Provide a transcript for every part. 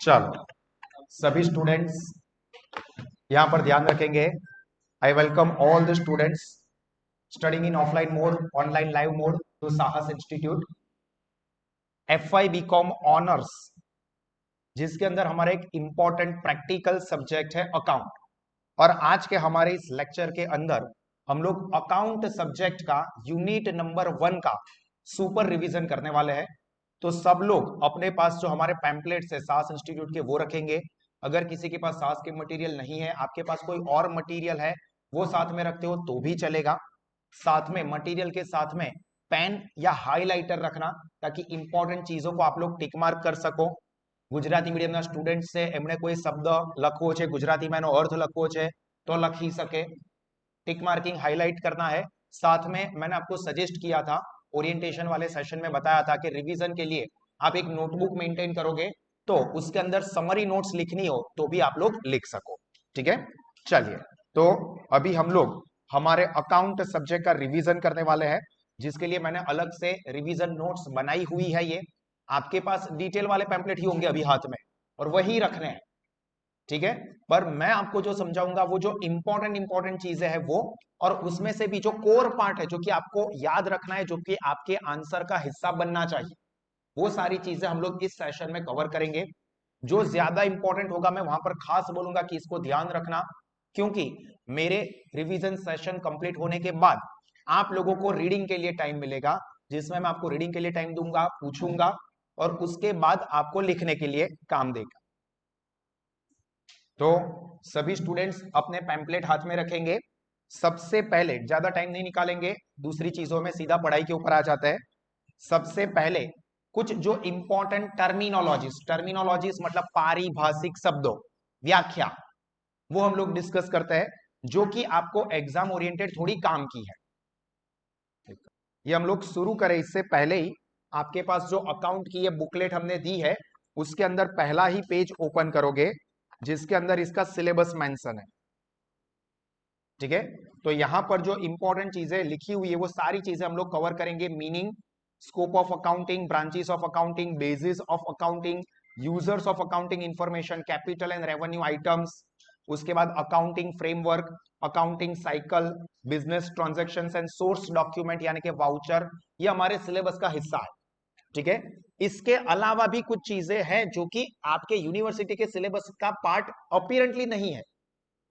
चलो सभी स्टूडेंट्स यहाँ पर ध्यान रखेंगे। I welcome all the students studying in offline mode, online live mode to Sahas institute FY BCom honours, जिसके अंदर हमारा एक इंपॉर्टेंट प्रैक्टिकल सब्जेक्ट है अकाउंट। और आज के हमारे इस लेक्चर के अंदर हम लोग अकाउंट सब्जेक्ट का यूनिट नंबर 1 का सुपर रिवीजन करने वाले हैं। तो सब लोग अपने पास जो हमारे पैम्पलेट्स है सास इंस्टीट्यूट के वो रखेंगे। अगर किसी के पास सास के मटेरियल नहीं है, आपके पास कोई और मटेरियल है, वो साथ में रखते हो तो भी चलेगा। साथ में मटेरियल के साथ में पेन या हाइलाइटर रखना, ताकि इंपॉर्टेंट चीजों को आप लोग टिक मार्क कर सको। ગુજરાતી મીડિયમના સ્ટુડન્ટ છે એમણે કોઈ શબ્દ લખવો છે, ગુજરાતીમાં એનો અર્થ લખવો છે તો લખી શકે। टिक मार्किंग हाईलाइट करना है। साथ में मैंने आपको सजेस्ट किया था, ओरिएंटेशन वाले सेशन में बताया था कि रिवीजन के लिए आप एक नोटबुक मेंटेन करोगे तो उसके अंदर समरी नोट्स लिखनी हो तो भी आप लोग लिख सको। ठीक है, चलिए तो अभी हम लोग हमारे अकाउंट सब्जेक्ट का रिवीजन करने वाले हैं, जिसके लिए मैंने अलग से रिवीजन नोट्स बनाई हुई है। ये आपके पास डिटेल वाले पैम्पलेट ही होंगे अभी हाथ में, और वही रखने हैं। ठीक है, पर मैं आपको जो समझाऊंगा वो जो इंपॉर्टेंट चीजें हैं वो, और उसमें से भी जो कोर पार्ट है जो कि आपको याद रखना है, जो कि आपके आंसर का हिस्सा बनना चाहिए, वो सारी चीजें हम लोग इस सेशन में कवर करेंगे। जो ज्यादा इंपॉर्टेंट होगा मैं वहां पर खास बोलूंगा कि इसको ध्यान रखना, क्योंकि मेरे रिवीजन सेशन कंप्लीट होने के बाद आप लोगों को रीडिंग के लिए टाइम मिलेगा, जिसमें मैं आपको रीडिंग के लिए टाइम दूंगा, पूछूंगा, और उसके बाद आपको लिखने के लिए काम देगा। तो सभी स्टूडेंट्स अपने पैम्पलेट हाथ में रखेंगे। सबसे पहले ज्यादा टाइम नहीं निकालेंगे, दूसरी चीजों में सीधा पढ़ाई के ऊपर आ जाता है। सबसे पहले कुछ जो इंपॉर्टेंट टर्मिनोलॉजीज मतलब पारिभाषिक शब्दों, व्याख्या, वो हम लोग डिस्कस करते हैं, जो कि आपको एग्जाम ओरिएंटेड थोड़ी काम की है। ये हम लोग शुरू करें इससे पहले ही आपके पास जो अकाउंट की ये बुकलेट हमने दी है, उसके अंदर पहला ही पेज ओपन करोगे जिसके अंदर इसका सिलेबस मेंशन है। ठीक है, तो यहां पर जो इंपॉर्टेंट चीजें लिखी हुई है वो सारी चीजें हम लोग कवर करेंगे। Meaning, scope of accounting, branches of accounting, basis of accounting, users of accounting information, capital and revenue items, उसके बाद accounting framework, accounting cycle, business transactions and source document यानी कि वाउचर, ये हमारे सिलेबस का हिस्सा है। ठीक है, इसके अलावा भी कुछ चीजें हैं जो कि आपके यूनिवर्सिटी के सिलेबस का पार्ट अपीरेंटली नहीं है,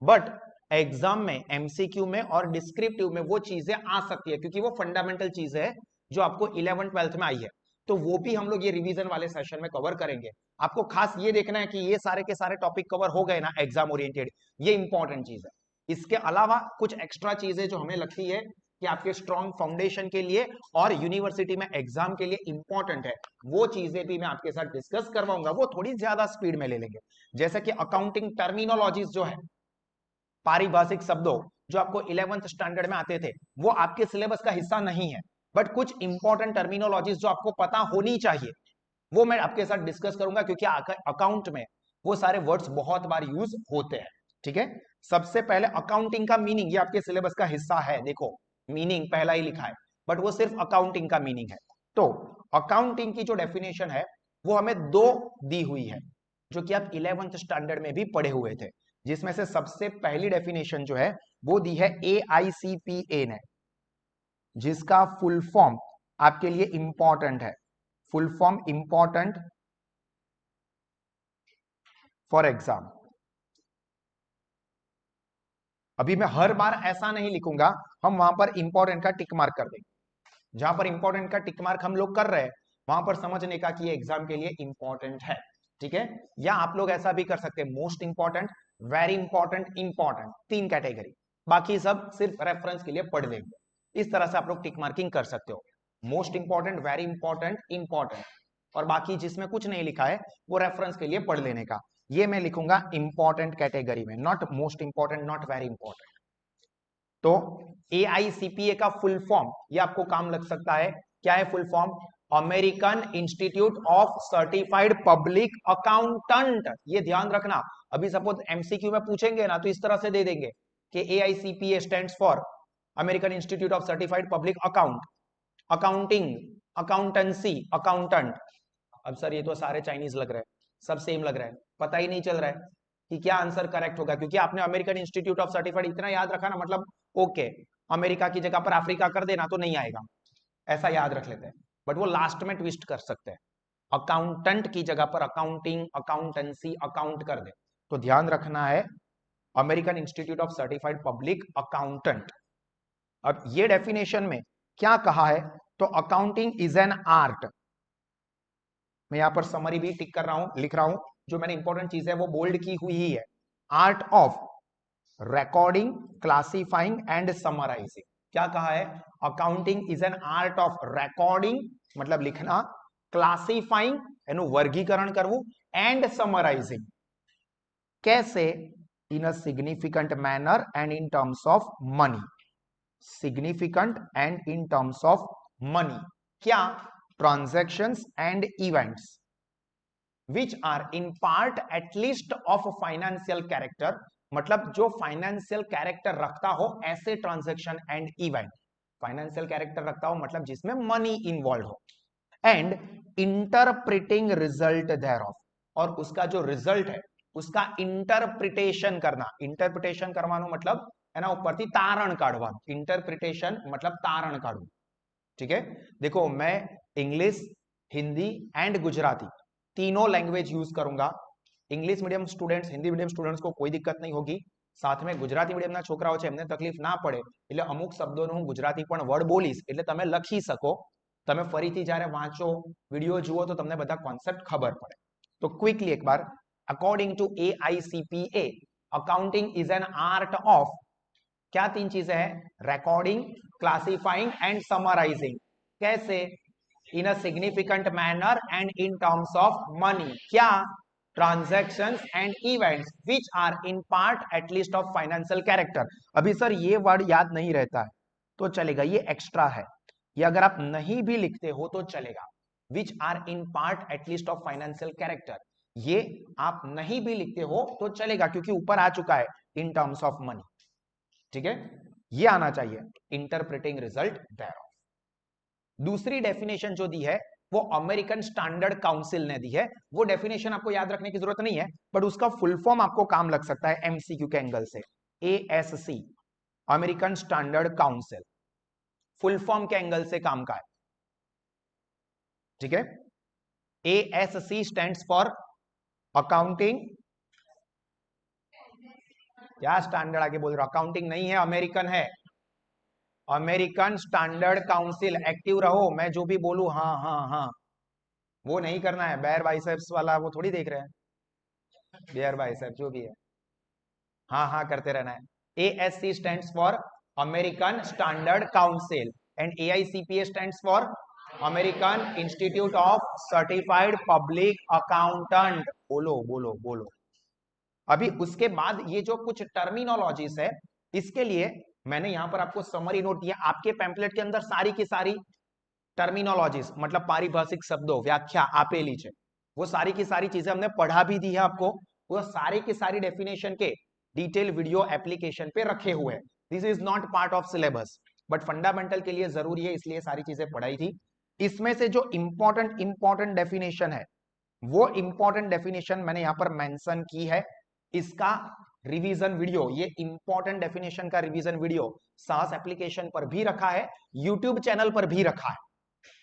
बट एग्जाम में, एमसीक्यू में और डिस्क्रिप्टिव में वो चीजें आ सकती है, क्योंकि वो फंडामेंटल चीजें है जो आपको 11th-12th में आई है। तो वो भी हम लोग ये रिवीजन वाले सेशन में कवर करेंगे। आपको खास ये देखना है कि ये सारे के सारे टॉपिक कवर हो गए ना एग्जाम ओरिएंटेड, ये इंपॉर्टेंट चीज है। इसके अलावा कुछ एक्स्ट्रा चीजें जो हमें लगती है कि आपके स्ट्रॉन्ग फाउंडेशन के लिए और यूनिवर्सिटी में एग्जाम के लिए इंपॉर्टेंट है, वो चीजें भी मैं आपके साथ डिस्कस करवाऊंगा। वो थोड़ी ज्यादा स्पीड में ले लेंगे, जैसे कि अकाउंटिंग टर्मिनोलॉजीज जो है, पारिभाषिक शब्दों जो आपको 11th स्टैंडर्ड में आते थे, वो आपके सिलेबस का हिस्सा नहीं है, बट कुछ इंपॉर्टेंट टर्मिनोलॉजीज जो आपको पता होनी चाहिए वो मैं आपके साथ डिस्कस करूंगा, क्योंकि अकाउंट में वो सारे वर्ड्स बहुत बार यूज होते हैं। ठीक है, सबसे पहले अकाउंटिंग का मीनिंग, ये आपके सिलेबस का हिस्सा है। देखो मीनिंग पहला ही लिखा है, बट वो सिर्फ अकाउंटिंग का मीनिंग है। तो अकाउंटिंग की जो डेफिनेशन है वो हमें दो दी हुई है, जो कि आप 11th स्टैंडर्ड में भी पढ़े हुए थे, जिसमें से सबसे पहली डेफिनेशन जो है वो दी है AICPA ने, जिसका फुल फॉर्म आपके लिए इंपॉर्टेंट है। Full form important for exam. अभी मैं हर बार ऐसा नहीं लिखूंगा, हम वहां पर इंपॉर्टेंट का टिक मार्क कर देंगे। जहां पर इंपॉर्टेंट का टिक मार्क हम लोग कर रहे हैं वहां पर समझने का कि ये एग्जाम के लिए इंपॉर्टेंट है। ठीक है, या आप लोग ऐसा भी कर सकते हैं, most important, very important, important, 3 category, बाकी सब सिर्फ रेफरेंस के लिए पढ़ लेंगे। इस तरह से आप लोग टिक मार्किंग कर सकते हो, most important, very important, important, और बाकी जिसमें कुछ नहीं लिखा है वो रेफरेंस के लिए पढ़ लेने का। ये मैं लिखूंगा इंपॉर्टेंट कैटेगरी में, not most important, not very important. तो AICPA का फुल फॉर्म, ये आपको काम लग सकता है, क्या है full form? American institute of certified public accountant. ये ध्यान रखना, अभी सपोज MCQ में पूछेंगे ना तो इस तरह से दे देंगे कि AICPA stands for American institute of certified public account, accounting, accountancy, accountant. अब सर ये तो सारे चाइनीज लग रहे हैं, सब सेम लग रहा है, पता ही नहीं चल रहा है कि क्या आंसर करेक्ट होगा, क्योंकि आपने अमेरिकन इंस्टीट्यूट ऑफ सर्टिफाइड इतना याद रखा ना, मतलब ओके अमेरिका की जगह पर अफ्रीका कर देना तो नहीं आएगा, ऐसा याद रख लेते हैं, बट वो लास्ट में ट्विस्ट कर सकते हैं, अकाउंटेंट की जगह पर अकाउंटिंग, अकाउंटेंसी, अकाउंट कर दे, तो ध्यान रखना है American institute of certified public accountant. अब ये डेफिनेशन में क्या कहा है, तो अकाउंटिंग इज एन आर्ट, मैं यहां पर समरी भी टिक कर रहा हूं, लिख रहा हूं, जो मैंने इंपॉर्टेंट चीज है वो बोल्ड की हुई ही है, art of recording, classifying and summarising. क्या कहा है, accounting is an art of recording मतलब लिखना, क्लासिफाइंग एनु वर्गीकरण करવું, एंड समराइजिंग कैसे, in a significant manner and in terms of money, significant and in terms of money, क्या, transactions and events which are in part at least of financial character, मतलब जो financial character रखता हो ऐसे transaction and event, financial character रखता हो मतलब जिसमें मनी इन्वॉल्व हो, एंड इंटरप्रिटिंग रिजल्ट देयरऑफ, और उसका जो रिजल्ट है उसका इंटरप्रिटेशन करना, इंटरप्रिटेशन करवानो मतलब है ना ऊपर थी तारण काढवा, इंटरप्रिटेशन मतलब तारण काढવું, ठीक है। देखो मैं इंग्लिश, हिंदी एंड गुजराती तीनों लैंग्वेज यूज करूंगा, English medium students, Hindi medium students को कोई दिक्कत नहीं होगी, साथ में गुजराती मीडियमના છોકરાઓ છે એમને તકલીફ ના પડે, એટલે અમુક શબ્દોનું હું ગુજરાતી પણ વર્ડ બોલીશ એટલે તમે લખી શકો, તમે ફરીથી જ્યારે વાંચો, વિડિયો જુઓ તો તમને બધા કોન્સેપ્ટ ખબર પડે। તો ક્વિકલી એક બાર, according to AICPA accounting is an art of, क्या तीन चीजें हैं, रिकॉर्डिंग, क्लासिफाइंग एंड समराइजिंग, कैसे, in a significant manner and in terms of money, क्या, transactions and events which are in part at least of financial character. अभी sir ये word याद नहीं रहता है तो चलेगा, ये एक्स्ट्रा है, ये अगर आप नहीं भी लिखते हो तो चलेगा, which are in part at least of financial character, ये आप नहीं भी लिखते हो तो चलेगा क्योंकि ऊपर आ चुका है इन टर्म्स ऑफ मनी, ठीक है, ये आना चाहिए, इंटरप्रेटिंग रिजल्ट देयरऑफ। दूसरी डेफिनेशन जो दी है वो अमेरिकन स्टैंडर्ड काउंसिल ने दी है, वो डेफिनेशन आपको याद रखने की जरूरत नहीं है, बट उसका फुल फॉर्म आपको काम लग सकता है एमसीक्यू के एंगल से, ASC American standard council, full form के एंगल से काम का है, ठीक है। ASC स्टैंड्स फॉर अकाउंटिंग, क्या स्टैंडर्ड आगे बोल रहा हूं, अकाउंटिंग नहीं है, अमेरिकन है, अमेरिकन स्टैंडर्ड काउंसिल, एक्टिव रहो, मैं जो भी बोलूं हाँ हाँ हाँ, वो नहीं करना है, बेयर बाइसेप्स वाला वो थोड़ी देख रहे हैं, बेयर बाइसेप्स जो भी है हाँ हाँ करते रहना है। ASC stands for American standard council and AICPA stands for American institute of certified public accountant, बोलो बोलो बोलो। अभी उसके बाद ये जो कुछ टर्मिनोलॉजीज है, इसके लिए मैंने यहां पर आपको समरी नोट दिया, आपके पैम्पलेट के अंदर सारी की सारी टर्मिनोलॉजीज मतलब पारिभाषिक शब्दों व्याख्या आपेली है, वो सारी की सारी चीजें हमने पढ़ा भी दी है आपको, वो सारी की सारी डेफिनेशन के डिटेल वीडियो एप्लीकेशन पे रखे हुए हैं, this is not part of syllabus but fundamental के लिए जरूरी है इसलिए सारी चीजें पढ़ाई थी। इसमें से जो इंपॉर्टेंट डेफिनेशन है वो इंपॉर्टेंट डेफिनेशन मैंने यहां पर मेंशन की है, इसका रिवीजन वीडियो, ये इंपॉर्टेंट डेफिनेशन का रिवीजन वीडियो साहस एप्लीकेशन पर भी रखा है, यूट्यूब चैनल पर भी रखा है,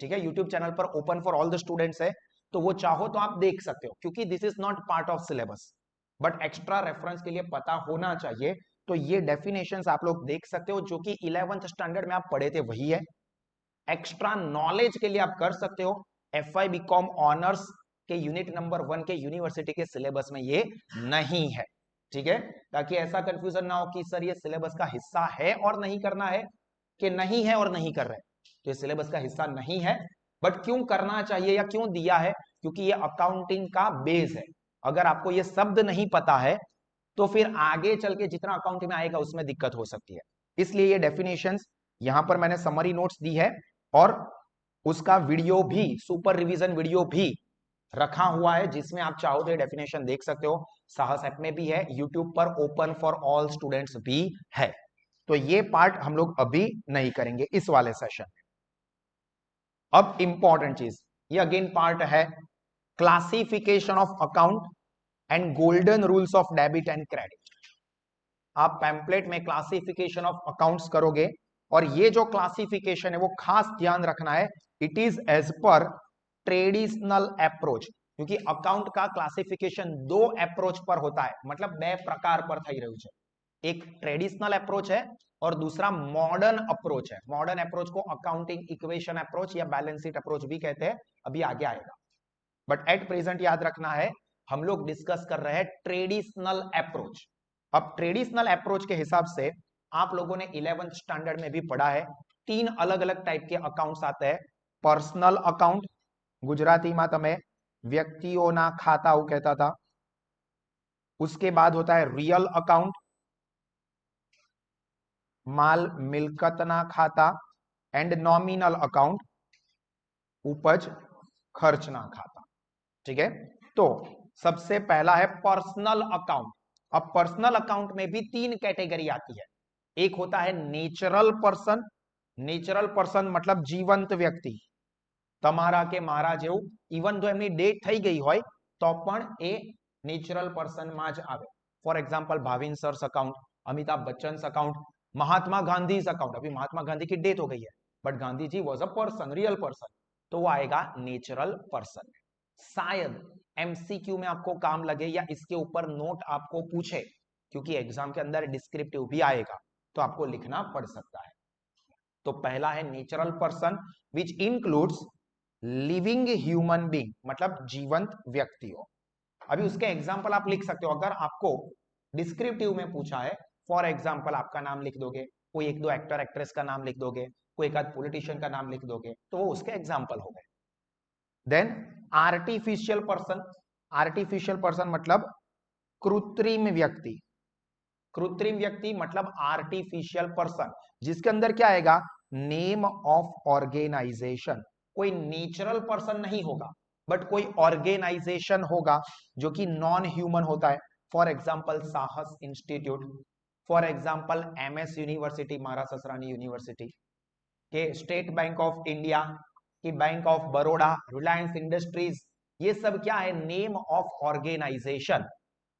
ठीक है, यूट्यूब चैनल पर open for all the students है, तो वो चाहो तो आप देख सकते हो क्योंकि this is not part of syllabus but extra reference के लिए पता होना चाहिए। तो ये डेफिनेशंस आप लोग देख सकते हो जो कि 11th स्टैंडर्ड में आप पढ़े थे वही है, एक्स्ट्रा नॉलेज के लिए आप कर सकते हो, FI बीकॉम ऑनर्स के यूनिट नंबर 1 के यूनिवर्सिटी के सिलेबस में ये नहीं है, ठीक है, ताकि ऐसा कंफ्यूजन ना हो कि सर ये सिलेबस का हिस्सा है और नहीं करना है, कि नहीं है और नहीं कर रहे, तो ये सिलेबस का हिस्सा नहीं है बट क्यों करना चाहिए या क्यों दिया है, क्योंकि ये अकाउंटिंग का बेस है, अगर आपको ये शब्द नहीं पता है तो फिर आगे चल के जितना अकाउंटिंग में आएगा उसमें दिक्कत हो सकती है, इसलिए ये डेफिनेशंस यहां पर मैंने समरी नोट्स दी है और उसका वीडियो भी, सुपर रिवीजन वीडियो भी रखा हुआ है जिसमें आप चाहो तो डेफिनेशन देख सकते हो, साहस ऐप में भी है, यूट्यूब पर ओपन फॉर ऑल स्टूडेंट्स भी है, तो ये पार्ट हम लोग अभी नहीं करेंगे इस वाले सेशन में। अब इंपॉर्टेंट चीज, ये अगेन पार्ट है classification of account and golden rules of debit and credit. आप पैम्पलेट में क्लासिफिकेशन ऑफ अकाउंट्स करोगे और ये जो क्लासिफिकेशन है वो खास ध्यान रखना है, it is as per traditional approach, क्योंकि अकाउंट का क्लासिफिकेशन दो अप्रोच पर होता है, मतलब बे प्रकार पर થઈ રહ્યું છે। एक ट्रेडिशनल अप्रोच है और दूसरा मॉडर्न अप्रोच है। मॉडर्न अप्रोच को अकाउंटिंग इक्वेशन अप्रोच या बैलेंस शीट अप्रोच भी कहते हैं, अभी आगे आएगा। बट एट प्रेजेंट याद रखना है, हम लोग डिस्कस कर रहे हैं ट्रेडिशनल अप्रोच। अब ट्रेडिशनल अप्रोच के हिसाब से आप लोगों ने 11th स्टैंडर्ड में भी पढ़ा है, तीन अलग अलग टाइप के अकाउंट्स आते हैं। पर्सनल अकाउंट, गुजराती में तमे व्यक्तिओना खाताओ कहता था। उसके बाद होता है रियल अकाउंट, माल मिलकतना खाता, एंड नॉमिनल अकाउंट, उपज खर्चना खाता। ठीक है, तो सबसे पहला है पर्सनल अकाउंट। अब पर्सनल अकाउंट में भी तीन कैटेगरी आती है। एक होता है नेचुरल पर्सन। नेचुरल पर्सन मतलब जीवंत व्यक्ति, તમારા કે મારા જેવું, ઇવન જો એમની ડેથ થઈ ગઈ હોય તો પણ એ નેચરલ પર્સનમાં જ આવે। For example Bhavin sir's account, Amitabh Bachchan account, Mahatma Gandhi account. अभी महात्मा गांधी की डेथ हो गई है but Gandhi ji was a person, real person, तो वो आएगा नेचुरल पर्सन। शायद एमसीक्यू में आपको काम लगे या इसके ऊपर नोट आपको पूछे, क्योंकि एग्जाम के अंदर डिस्क्रिप्टिव भी आएगा तो आपको लिखना पड़ सकता है। तो पहला है natural person which includes living human being, मतलब जीवंत व्यक्तियों। अभी उसके एग्जाम्पल आप लिख सकते हो। अगर आपको डिस्क्रिप्टिव में पूछा है, फॉर एग्जाम्पल आपका नाम लिख दोगे, कोई एक दो एक्टर एक्ट्रेस का नाम लिख दोगे, कोई एक आध पॉलिटिशियन का नाम लिख दोगे, तो वो उसके एग्जाम्पल हो गए। Then artificial person. Artificial person मतलब कृत्रिम व्यक्ति। कृत्रिम व्यक्ति मतलब आर्टिफिशियल पर्सन, जिसके अंदर क्या आएगा, नेम ऑफ ऑर्गेनाइजेशन। कोई नेचुरल पर्सन नहीं होगा बट कोई ऑर्गेनाइजेशन होगा जो कि नॉन ह्यूमन होता है। For example Sahas institute, for example MS university, Maharashtra ससरानी यूनिवर्सिटी के, स्टेट बैंक ऑफ इंडिया की, Bank of Baroda, Reliance Industries, ये सब क्या है, नेम ऑफ ऑर्गेनाइजेशन।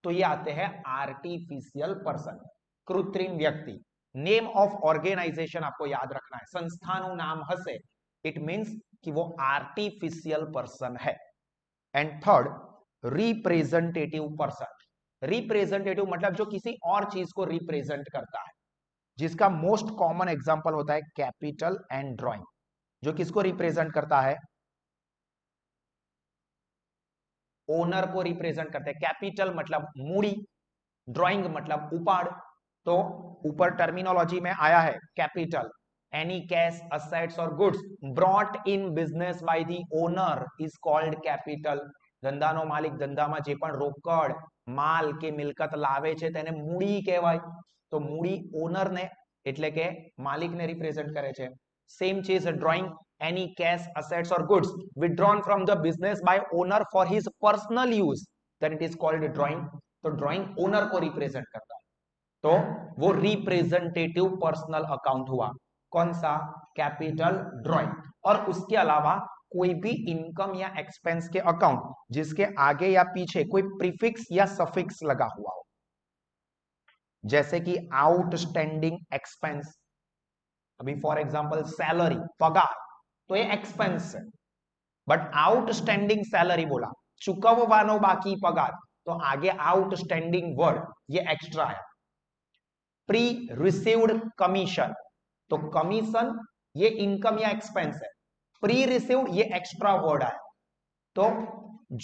तो ये आते हैं आर्टिफिशियल पर्सन, कृत्रिम व्यक्ति। नेम ऑफ ऑर्गेनाइजेशन आपको याद रखना है, संस्थानों नाम हसे, इट मींस कि वो आर्टिफिशियल पर्सन है। And third, representative person. Representative मतलब जो किसी और चीज को रिप्रेजेंट करता है, जिसका मोस्ट कॉमन एग्जांपल होता है कैपिटल एंड ड्राइंग। जो किसको रिप्रेजेंट करता है, ओनर को रिप्रेजेंट करते हैं। कैपिटल मतलब मूड़ी, ड्राइंग मतलब उपाड़। तो ऊपर टर्मिनोलॉजी में आया है कैपिटल, एनी कैश असेट्स और goods brought in business by the owner is called capital. ધંધાનો માલિક ધંધામાં જે પણ રોકડ માલ કે મિલકત લાવે છે તેને મૂડી કહેવાય। તો મૂડી ઓનરને એટલે કે માલિકને રિપ્રેઝન્ટ કરે છે। સેમ ચીઝ drawing, any cash assets or goods withdrawn from the business by owner for his personal use, then it is called drawing। तो ड्राइंग ओनर को रिप्रेजेंट करता है, तो वो रिप्रेजेंटेटिव पर्सनल अकाउंट हुआ। कौन सा, कैपिटल ड्राइंग। और उसके अलावा कोई भी इनकम या एक्सपेंस के अकाउंट जिसके आगे या पीछे कोई प्रीफिक्स या सफिक्स लगा हुआ हो, जैसे कि आउटस्टैंडिंग एक्सपेंस। अभी फॉर एग्जांपल सैलरी, पगार, तो ये एक्सपेंस है, बट आउटस्टैंडिंग सैलरी बोला, चुकववानो बाकी पगार, तो आगे आउटस्टैंडिंग वर्ड ये एक्स्ट्रा है। प्री रिसीव्ड कमीशन, तो कमीशन ये इनकम या एक्सपेंस है, प्री रिसीव्ड ये एक्स्ट्रा वर्ड है। तो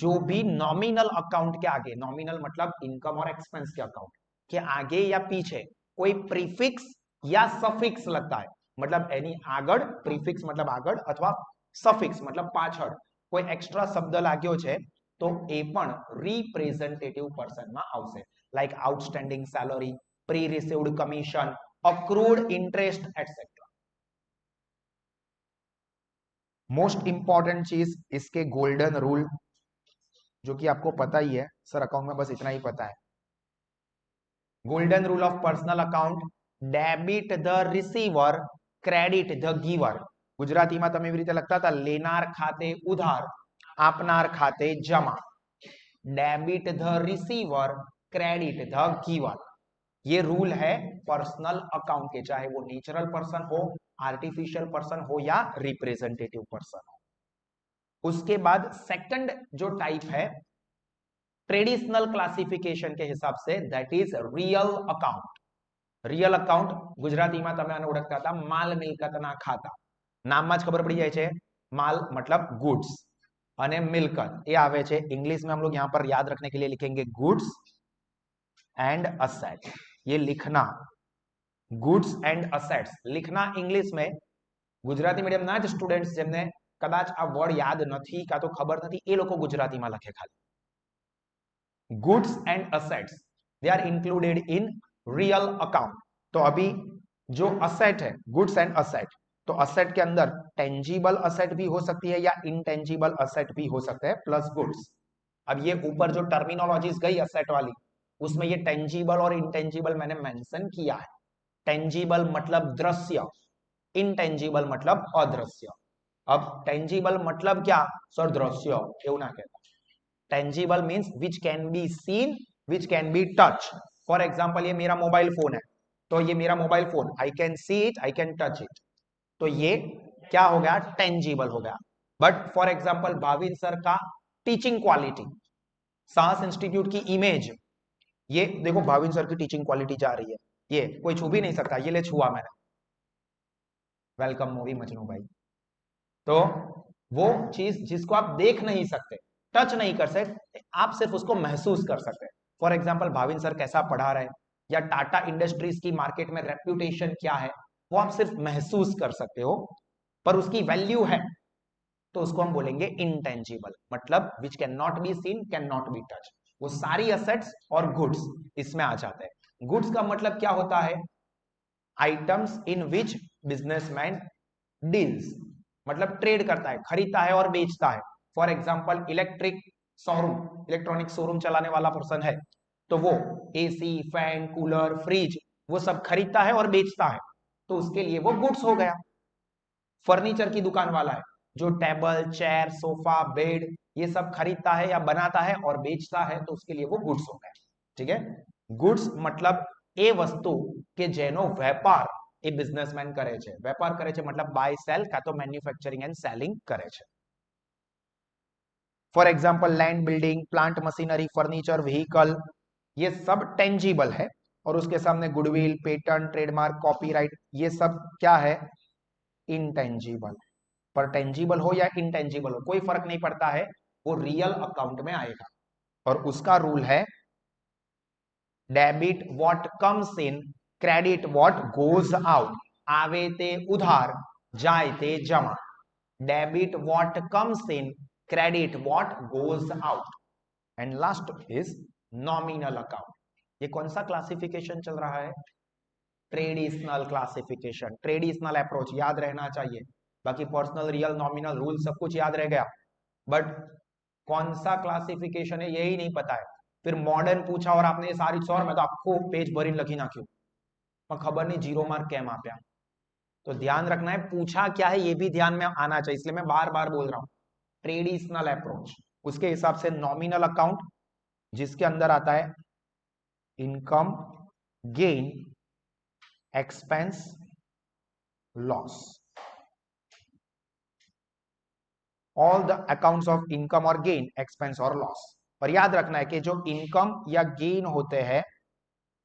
जो भी नॉमिनल अकाउंट के आगे, नॉमिनल मतलब इनकम और एक्सपेंस के अकाउंट के आगे या पीछे कोई प्रीफिक्स या सफिक्स लगता है, मतलब एनी આગળ, प्रीफिक्स मतलब આગળ अथवा सफिक्स मतलब પાછળ કોઈ एक्स्ट्रा शब्द लाग्यो છે तो એ પણ रिप्रेजेंटेटिव पर्सन માં આવશે। Like outstanding salary, pre received commission, accrued interest etcetera. Most important चीज इसके गोल्डन रूल, जो कि आपको पता ही है, सर अकाउंट में बस इतना ही पता है। Golden rule of personal account, debit the receiver, credit the giver. Gujarati में તમે એવી રીતે લખતા હતા, લેનાર ખાતે ઉધાર, आपनार खाते जमा, debit the receiver, credit the giver. ये रूल है पर्सनल अकाउंट के, चाहे वो नेचुरल पर्सन हो, आर्टिफिशियल पर्सन हो या रिप्रेजेंटेटिव पर्सन हो। उसके बाद सेकंड जो टाइप है ट्रेडिशनल क्लासिफिकेशन के हिसाब से, that is real account. Real account ગુજરાતીમાં તમે આને ઓળખતા હતા માલ મિલકતના ખાતા, નામમાં જ ખબર પડી જાય છે, माल मतलब गुड्स અને મિલકત એ આવે છે इंग्लिश में। हम लोग यहाँ पर याद रखने के लिए लिखेंगे गुड्स एंड असेट। ये लिखना गुड्स एंड असेट्स लिखना इंग्लिश में गुजराती मीडियम ना ज स्टूडेंट्स જેમને કદાચ આ વર્ડ યાદ નથી કા તો ખબર નથી એ લોકો ગુજરાતીમાં લખે ખાલી। Goods and assets they are included in real account. तो अभी जो असेट है गुड्स एंड असेट, तो असेट के अंदर टेंजिबल असेट भी हो सकती है या इनटेंजिबल असेट भी हो सकते हैं प्लस गुड्स। अब ये ऊपर जो टर्मिनोलॉजीज गई असेट वाली, उसमें ये टेंजिबल और इनटेंजिबल मैंने मेंशन किया है। टेंजिबल मतलब दृश्य, इनटेंजिबल मतलब अदृश्य। अब टेंजिबल मतलब क्या सर? दृश्य એવું ના કહેતા। Tangible means which can be seen, which can be touch. For example ये मेरा मोबाइल फोन है, तो ये मेरा mobile phone, I can see it, I can touch it, तो ये क्या हो गया? टेंजिबल हो गया। But for example Bhavin sir का टीचिंग क्वालिटी, साहस इंस्टीट्यूट की इमेज, ये देखो भाविन सर की टीचिंग क्वालिटी जा रही है, ये कोई छू भी नहीं सकता, ये ले छुआ मैंने। वेलकम मूवी मजनू भाई। तो वो चीज जिसको आप देख नहीं सकते, टच नहीं कर सकते, आप सिर्फ उसको महसूस कर सकते हैं। फॉर एग्जाम्पल भाविन सर कैसा पढ़ा रहे हैं या टाटा इंडस्ट्रीज की मार्केट में रेप्यूटेशन क्या है, वो आप सिर्फ महसूस कर सकते हो, पर उसकी वैल्यू है तो उसको हम बोलेंगे इनटेंजिबल, मतलब which can not be seen, can not be touch. वो सारी असेट्स और गुड्स इसमें आ जाते हैं। गुड्स का मतलब क्या होता है? Items in which businessman deals, मतलब ट्रेड करता है, खरीदता है और बेचता है। For example electric showroom, electronic showroom चलाने वाला पर्सन है, तो वो एसी, फैन, कूलर, फ्रिज वो सब खरीदता है और बेचता है, तो उसके लिए वो गुड्स हो गया। फर्नीचर की दुकान वाला है जो टेबल, चेयर, सोफा, बेड ये सब खरीदता है या बनाता है और बेचता है, तो उसके लिए वो गुड्स हो गया। ठीक है, गुड्स मतलब ए वस्तु के जेनो व्यापार ए बिजनेसमैन करे छे। व्यापार करे छे मतलब बाय सेल का तो मैन्युफैक्चरिंग एंड सेलिंग करे छे। For example land, building, plant, machinery, furniture, vehicle ये सब टेंजिबल है, और उसके सामने गुडविल, पेटेंट, ट्रेडमार्क, कॉपीराइट ये सब क्या है? इनटेंजिबल। पर टेंजिबल हो या इनटेंजिबल हो कोई फर्क नहीं पड़ता है, वो रियल अकाउंट में आएगा। और उसका रूल है debit what comes in, credit what goes out. आवे ते उधार, जाए ते जमा। Debit what comes in, credit what goes out. And last is nominal account. ये कौन सा क्लासिफिकेशन चल रहा है? ट्रेडिशनल क्लासिफिकेशन, ट्रेडिशनल अप्रोच याद रहना चाहिए। बाकी पर्सनल, रियल, नॉमिनल, रूल सब कुछ याद रह गया, बट कौन सा क्लासिफिकेशन है यही नहीं पता है। फिर मॉडर्न पूछा और आपने ये सारी सौर मैं तो आपको पेज भरी लखी नाख्यू, पर खबर नहीं जीरो मार्क कैम आप्या। तो ध्यान रखना है पूछा क्या है ये भी ध्यान में आना चाहिए, इसलिए मैं बार बार बोल रहा हूं ट्रेडिशनल अप्रोच। उसके हिसाब से नॉमिनल अकाउंट जिसके अंदर आता है income, gain, expense, loss, all the accounts of income और गेन, एक्सपेंस और लॉस। और याद रखना है कि जो इनकम या गेन होते हैं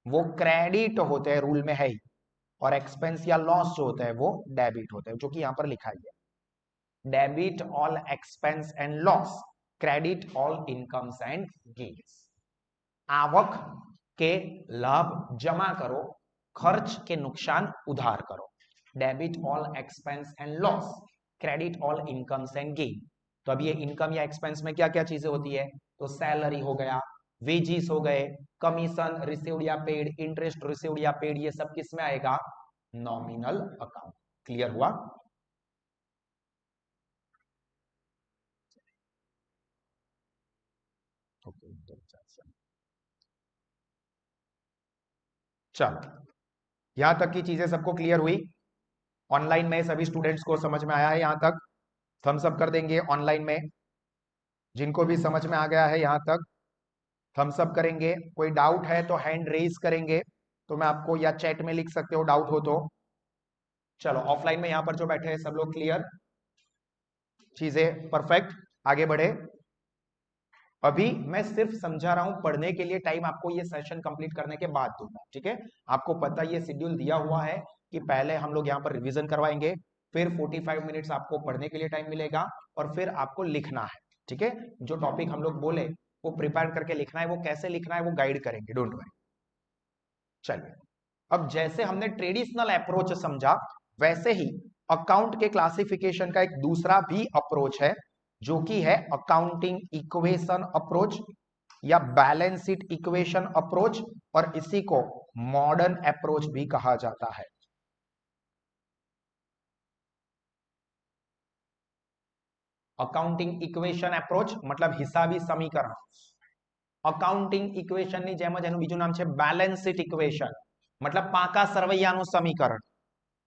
वो क्रेडिट होते हैं, रूल में है ही, और एक्सपेंस या लॉस जो होता है वो डेबिट होता है, जो कि यहां पर लिखा ही है। Debit all expense and loss, credit all incomes and gains. आवक के लाभ जमा करो, खर्च के नुकसान उधार करो। Debit all expense and loss, credit all incomes and gain. तो अब ये इनकम या एक्सपेंस में क्या क्या चीजें होती है? तो सैलरी हो गया, वेजिस हो गए, कमीशन रिसीव्ड या पेड, इंटरेस्ट रिसीव्ड या पेड, ये सब किस में आएगा? Nominal account. क्लियर हुआ? चलो यहां तक की चीजें सबको क्लियर हुई? ऑनलाइन में सभी स्टूडेंट्स को समझ में आया है यहां तक? थम्स अप कर देंगे ऑनलाइन में। जिनको भी समझ में आ गया है यहां तक थम्स अप करेंगे, कोई डाउट है तो हैंड रेज करेंगे, तो मैं आपको या चैट में लिख सकते हो डाउट हो तो। चलो ऑफलाइन में यहां पर जो बैठे हैं सब लोग क्लियर, चीजें परफेक्ट, आगे बढ़े। अभी मैं सिर्फ समझा रहा हूं, पढ़ने के लिए टाइम आपको ये सेशन कंप्लीट करने के बाद दूंगा, ठीक है। आपको पता ये शेड्यूल दिया हुआ है कि पहले हम लोग यहाँ पर रिवीजन करवाएंगे, फिर 45 मिनट्स आपको पढ़ने के लिए टाइम मिलेगा, और फिर आपको लिखना है, ठीक है। जो टॉपिक हम लोग बोले वो प्रिपेयर करके लिखना है, वो कैसे लिखना है वो गाइड करेंगे, डोंट वरी। चलिए, अब जैसे हमने ट्रेडिशनल अप्रोच समझा, वैसे ही अकाउंट के क्लासिफिकेशन का एक दूसरा भी अप्रोच है, जो कि है अकाउंटिंग इक्वेशन अप्रोच या बैलेंस शीट इक्वेशन अप्रोच, और इसी को मॉडर्न अप्रोच भी कहा जाता है। अकाउंटिंग इक्वेशन अप्रोच मतलब हिसाबी समीकरण, अकाउंटिंग इक्वेशन ની જેમ જ એનું બીજું નામ છે बैलेंस शीट इक्वेशन, मतलब પાકા સરવૈયાનું સમીકરણ,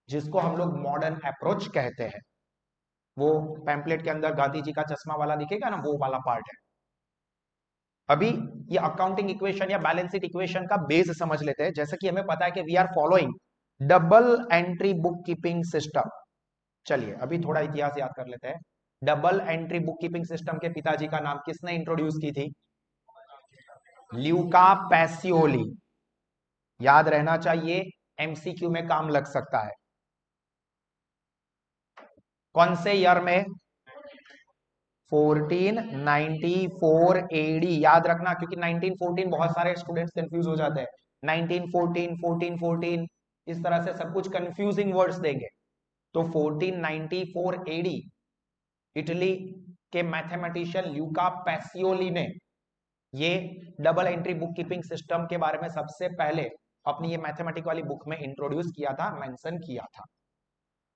जिसको हम लोग मॉडर्न अप्रोच कहते हैं। वो पैम्पलेट के अंदर गांधी जी का चश्मा वाला दिखेगा ना, वो वाला पार्ट है। अभी ये अकाउंटिंग इक्वेशन या बैलेंस शीट इक्वेशन का बेस समझ लेते हैं। जैसे कि हमें पता है कि we are following double entry book keeping system. चलिए अभी थोड़ा इतिहास याद कर लेते हैं। Double entry book keeping system के पिताजी का नाम किसने इंट्रोड्यूस की थी? Luca Pacioli. याद रहना चाहिए, एमसीक्यू में काम लग सकता है। कौन से ईयर में? 1494 एडी। याद रखना, क्योंकि 1914 बहुत सारे स्टूडेंट्स कंफ्यूज हो जाते हैं। 1914, 1414 इस तरह से सब कुछ कंफ्यूजिंग वर्ड्स देंगे। तो 1494 एडी इटली के मैथमेटिशियन ल्यूका पैसियोली ने ये double entry book keeping system के बारे में सबसे पहले अपनी ये मैथमेटिक वाली बुक में इंट्रोड्यूस किया था, मेंशन किया था।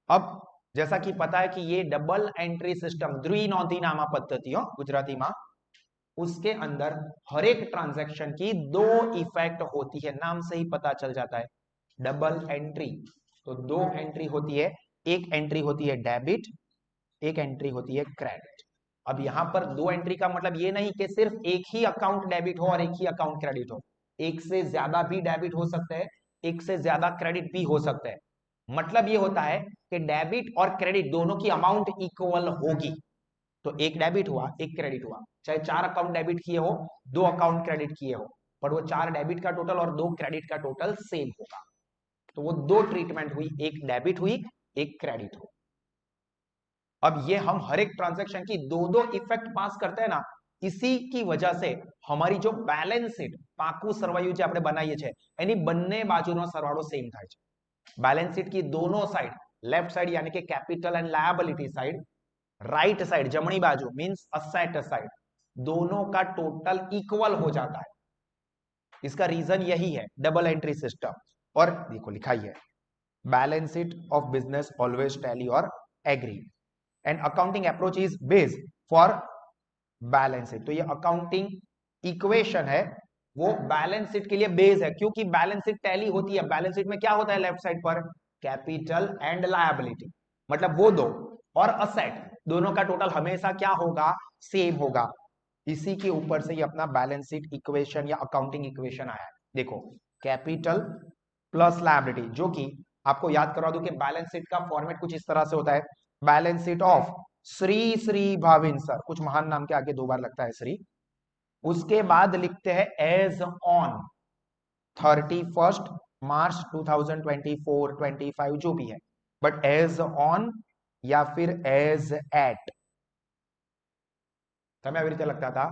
अब जैसा कि पता है कि ये डबल एंट्री सिस्टम द्विनोंधी पद्धति हो गुजराती में, उसके अंदर हर एक ट्रांजैक्शन की दो इफेक्ट होती है, नाम से ही पता चल जाता है। डबल एंट्री तो दो एंट्री होती है, एक एंट्री होती है डेबिट, एक एंट्री होती है क्रेडिट। अब यहां पर दो एंट्री का मतलब ये नहीं कि सिर्फ एक ही अकाउंट डेबिट हो और एक ही अकाउंट क्रेडिट हो, एक से ज्यादा भी डेबिट हो सकते हैं, एक से ज्यादा क्रेडिट भी हो सकते हैं। मतलब ये होता है कि डेबिट और क्रेडिट दोनों की अमाउंट इक्वल होगी। तो एक डेबिट हुआ, एक क्रेडिट हुआ, चाहे 4 अकाउंट डेबिट किए हो, 2 अकाउंट क्रेडिट किए हो, पर वो 4 डेबिट का टोटल और 2 क्रेडिट का टोटल सेम होगा। तो वो दो ट्रीटमेंट हुई, एक डेबिट हुई, एक क्रेडिट हुई। अब ये हम हर एक ट्रांजैक्शन की दो दो इफेक्ट पास करते हैं ना, इसी की वजह से हमारी जो बैलेंस शीट પાકું સરવાયું જે આપણે બનાવીએ છે એની બંને બાજુનો સરવાળો સેમ થાય છે। बैलेंस शीट की दोनों साइड, लेफ्ट साइड यानी कि capital and liability side, right side जमणी बाजू मींस असेट साइड, दोनों का टोटल इक्वल हो जाता है। इसका रीजन यही है डबल एंट्री सिस्टम। और देखो लिखा ही है, balance sheet of business always tally और agree and accounting approach is based for balance sheet. तो ये अकाउंटिंग इक्वेशन है, वो बैलेंस शीट के लिए बेस है, क्योंकि बैलेंस शीट टैली होती है। बैलेंस शीट में क्या होता है लेफ्ट साइड पर? कैपिटल एंड लायबिलिटी, मतलब वो दो और असेट, दोनों का टोटल हमेशा क्या होगा? सेम होगा। इसी के ऊपर से ये अपना बैलेंस शीट इक्वेशन या अकाउंटिंग इक्वेशन आया है। देखो, कैपिटल प्लस लायबिलिटी, जो कि आपको याद करवा दूं कि बैलेंस शीट का फॉर्मेट कुछ इस तरह से होता है। Balance sheet of Shri Shri Bhavin sir, कुछ महान नाम के आगे दो बार लगता है श्री, उसके बाद लिखते हैं एज ऑन 31 मार्च 2024 25 जो भी है, बट एज ऑन या फिर एज एट, તમે આવી રીતે લખતા હતા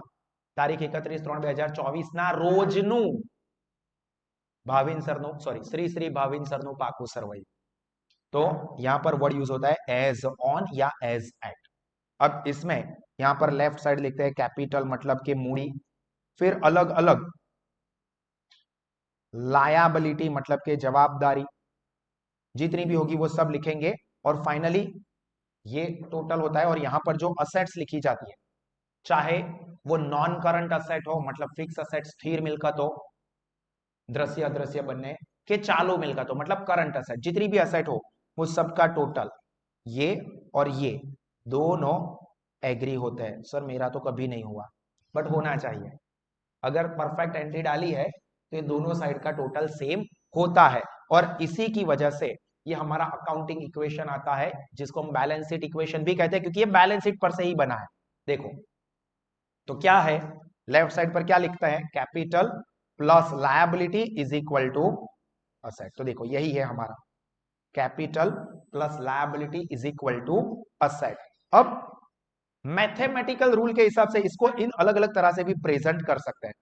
તારીખ 31/3/2024 ના રોજનું ભાવિન સરનું, સોરી શ્રી શ્રી ભાવિન સરનું પાકું સરવૈયું। तो यहां पर वर्ड यूज होता है एज ऑन या एज एट। अब इसमें यहां पर लेफ्ट साइड लिखते हैं कैपिटल मतलब के मूड़ी, फिर अलग अलग लायबिलिटी मतलब के जवाबदारी, जितनी भी होगी वो सब लिखेंगे, और फाइनली ये टोटल होता है। और यहां पर जो असेट्स लिखी जाती है, चाहे वो नॉन करंट असेट हो मतलब फिक्स असेट स्थिर मिलकत हो, दृश्य अदृश्य बनने के, चालू मिलकत हो मतलब करंट असेट, जितनी भी असेट हो वो सबका टोटल, ये और ये दोनों एग्री होते हैं। सर मेरा तो कभी नहीं हुआ, बट होना चाहिए। अगर परफेक्ट एंट्री डाली है तो ये दोनों साइड का टोटल सेम होता है, और इसी की वजह से ये हमारा अकाउंटिंग इक्वेशन आता है, जिसको हम बैलेंस शीट इक्वेशन भी कहते हैं, क्योंकि ये बैलेंस शीट पर से ही बना है। देखो तो क्या है, लेफ्ट साइड पर क्या लिखता है, capital plus liability is equal to asset. तो देखो यही है हमारा, capital plus liability is equal to asset. अब मैथमेटिकल रूल के हिसाब से इसको इन अलग अलग तरह से भी प्रेजेंट कर सकते हैं।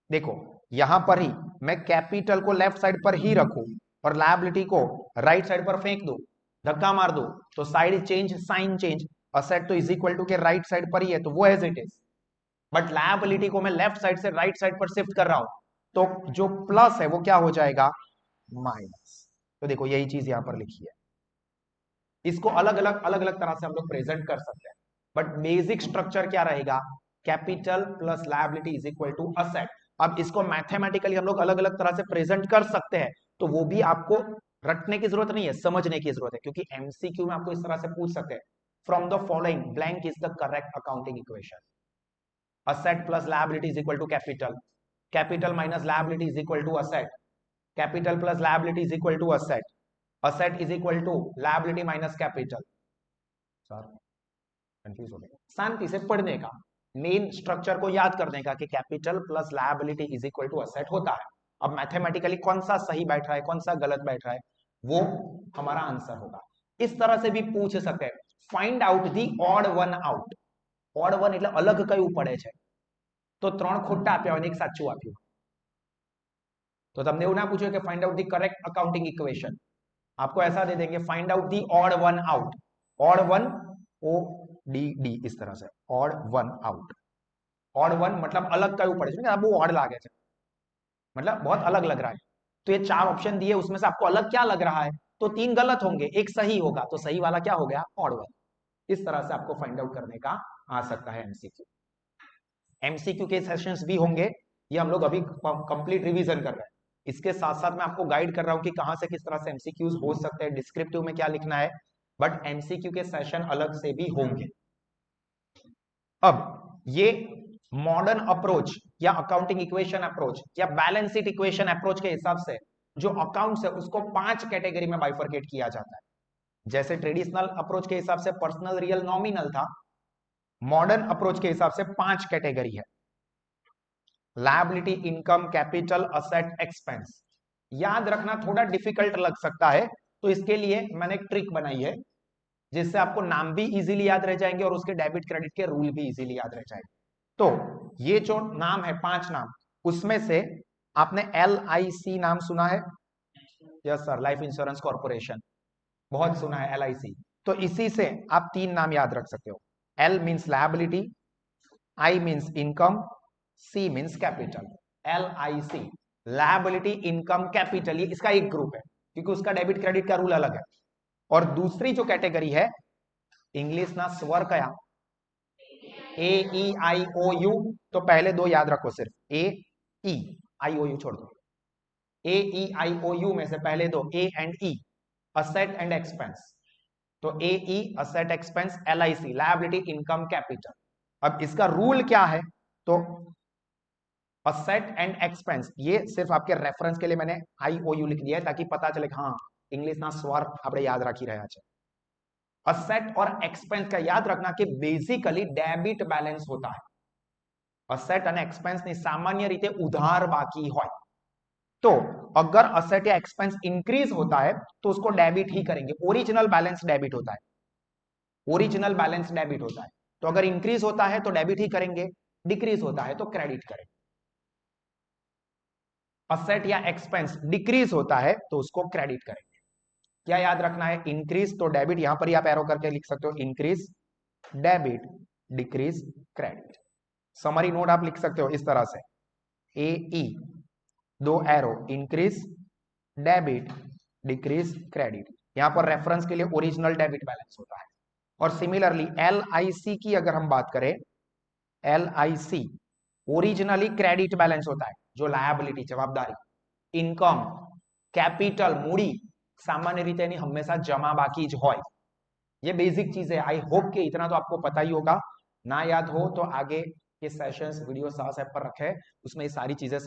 देखो यहां पर ही मैं कैपिटल को लेफ्ट साइड पर ही रखूं और लायबिलिटी को राइट साइड पर फेंक दूं, धक्का मार दूं, तो side change, sign change, asset तो इज इक्वल टू के राइट साइड पर ही है तो वो as it is, but liability को मैं लेफ्ट साइड से राइट साइड पर शिफ्ट कर रहा हूं, तो जो प्लस है वो क्या हो जाएगा, माइनस। तो देखो यही चीज यहां पर लिखी है। इसको अलग अलग तरह से हम लोग प्रेजेंट कर सकते हैं, बट बेसिक स्ट्रक्चर क्या रहेगा, capital plus liability is equal to asset. अब इसको मैथमेटिकली हम लोग अलग अलग तरह से प्रेजेंट कर सकते हैं, तो वो भी आपको रटने की जरूरत नहीं है, समझने की जरूरत है, क्योंकि एमसीक्यू में आपको इस तरह से पूछ सकते हैं, from the following blank is the correct accounting equation. Asset plus liability is equal to capital, capital minus liability is equal to asset, capital plus liability is equal to asset, asset is equal to liability minus capital. Sir confuse हो गया, शांति से पढ़ने का, main structure को याद करने का कि capital plus liability is equal to asset होता है। अब मैथमेटिकली कौन सा सही बैठ रहा है कौन सा गलत बैठ रहा है वो हमारा आंसर होगा। इस तरह से भी पूछ सकते हैं, find out the odd one out. Odd one એટલે અલગ કયું પડે છે, તો ત્રણ ખોટા આપ્યા હોય ને એક સાચું આપ્યું, तो તમને એવું ના પૂછ્યું કે find out the correct accounting equation, आपको ऐसा दे देंगे find out the odd one out, odd one O D D इस तरह से, odd one out. Odd one मतलब अलग कયું પડે છે, वो ऑड लागे છે मतलब बहुत अलग लग रहा है, तो ये चार ऑप्शन दिए उसमें से आपको अलग क्या लग रहा है, तो तीन गलत होंगे एक सही होगा, तो सही वाला क्या हो गया, ऑड वन। इस तरह से आपको फाइंड आउट करने का आ सकता है एमसीक्यू। एमसीक्यू के सेशंस भी होंगे, ये हम लोग अभी कंप्लीट रिवीजन कर रहे हैं, इसके साथ साथ मैं आपको गाइड कर रहा हूं कि कहां से किस तरह से एमसीक्यूज हो सकते हैं, डिस्क्रिप्टिव में क्या लिखना है, बट एमसीक्यू के सेशन अलग से भी होंगे। अब ये मॉडर्न अप्रोच या अकाउंटिंग इक्वेशन अप्रोच या बैलेंस शीट इक्वेशन अप्रोच के हिसाब से जो अकाउंट्स है उसको 5 कैटेगरी में बाइफरकेट किया जाता है। जैसे ट्रेडिशनल अप्रोच के हिसाब से पर्सनल, रियल, नॉमिनल था, मॉडर्न अप्रोच के हिसाब से 5 कैटेगरी है, liability, income, capital, asset, expense. याद रखना थोड़ा डिफिकल्ट लग सकता है, तो इसके लिए मैंने एक ट्रिक बनाई है जिससे आपको नाम भी इजीली याद रह जाएंगे और उसके डेबिट क्रेडिट के रूल भी इजीली याद रह जाएंगे। तो ये जो नाम है 5 नाम, उसमें से आपने LIC नाम सुना है, yes sir, life insurance corporation, बहुत सुना है LIC, तो इसी से आप 3 नाम याद रख सकते हो। L means liability, I means income, C means capital. LIC liability, income, capital, ये इसका एक ग्रुप है क्योंकि उसका डेबिट क्रेडिट का रूल अलग है। और दूसरी जो कैटेगरी है, इंग्लिश ना स्वर कया, AEIOU, तो पहले दो याद रखो सिर्फ, AEIOU छोड़ दो, AEIOU में से पहले दो A and E, asset and expense, तो AE asset expense, LIC liability, income, capital. अब इसका रूल क्या है, तो असेट एंड एक्सपेंस, ये सिर्फ आपके रेफरेंस के लिए मैंने IOU लिख दिया है ताकि पता चले हाँ इंग्लिश ना स्वर આપણે યાદ રાખી રહ્યા છે। असेट और एक्सपेंस का याद रखना कि बेसिकली डेबिट बैलेंस होता है, असेट અને एक्सपेंस ની सामान्य रीते उधार बाकी હોય, तो अगर असेट या एक्सपेंस इंक्रीज होता है तो उसको डेबिट ही करेंगे, ओरिजिनल बैलेंस डेबिट होता है, ओरिजिनल बैलेंस डेबिट होता है, तो अगर इंक्रीज होता है तो डेबिट ही करेंगे, डिक्रीज होता है तो क्रेडिट करेंगे। असेट या एक्सपेंस डिक्रीज होता है तो उसको क्रेडिट करेंगे। क्या याद रखना है, इंक्रीज तो डेबिट, यहां पर ही आप एरो करके लिख सकते हो, increase debit, decrease credit. Summary note आप लिख सकते हो इस तरह से, AE दो arrow, increase debit, decrease credit, यहां पर रेफरेंस के लिए ओरिजिनल डेबिट बैलेंस होता है। और सिमिलरली LIC की अगर हम बात करें, LIC ओरिजिनली क्रेडिट बैलेंस होता है, जो लायबिलिटी जवाबदारी, इनकम, कैपिटल मूडी, सामान्य रीते हमेशा जमा बाकी ज होय, ये बेसिक चीज है। आई होप कि इतना तो आपको पता ही होगा। ना याद हो तो आगे के सेशंस वीडियो सास ऐप पर रखे, उसमें ये सारी चीजें